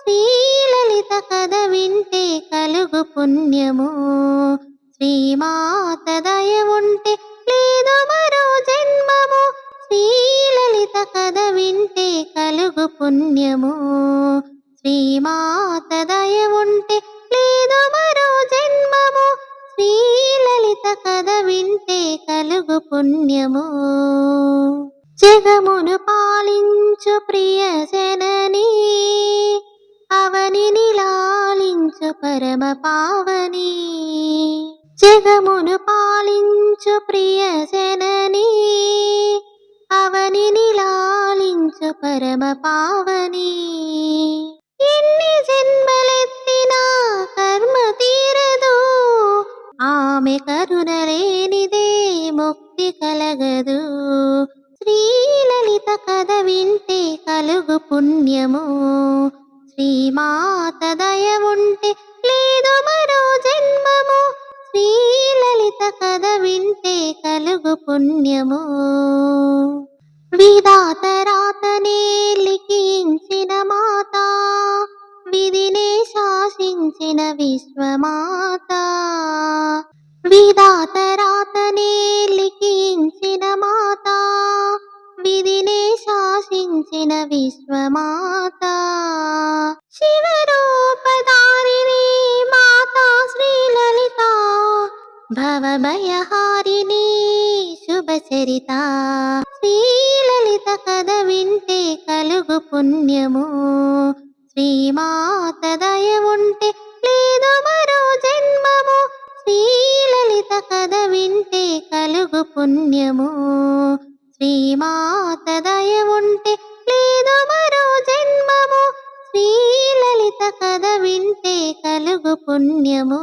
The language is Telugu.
శ్రీలలిత కథ వింటే కలుగు పుణ్యము. శ్రీమాత దయ ఉంటే లేదు మరో జన్మము. శ్రీలలిత కథ వింటే కలుగు పుణ్యము. శ్రీమాత దయ ఉంటే లేదు మరో జన్మము. శ్రీలలిత కథ వింటే కలుగు పుణ్యము. జగమును పాలించు ప్రియ జననీ, అవనిని లాలించు పరమ పావని. జగమును పాలించు ప్రియ జననీ, అవనిని లాలించు పరమ పావని. ఎన్ని జన్మలెత్తినా కర్మ తీరదు, ఆమె కరుణ లేనిదే ముక్తి కలగదు. శ్రీలలిత కథ వింటే కలుగు పుణ్యము. శ్రీమాత దయ ఉంటే లేదు మరో జన్మము. శ్రీలలిత కథ వింటే కలుగు పుణ్యము. విధాత రాతనే లిఖించిన మాత, విధినే శాసించిన విశ్వమాత. విధాత రాతనే లిఖించిన మాత, విధినే శాసించిన విశ్వమాత. శివరూపధారిణి మాతా శ్రీలలిత, భవభయహారిణి శుభచరిత. శ్రీలలిత కథ వింటే కలుగు పుణ్యము. శ్రీమాత దయ ఉంటే లేదు మరో జన్మము. శ్రీలలిత కథ వింటే కలుగు పుణ్యము. శ్రీమాత దయ ఉంటే లేదు మరో జన్మము. శ్రీలలిత కథ వింటే కలుగు పుణ్యము.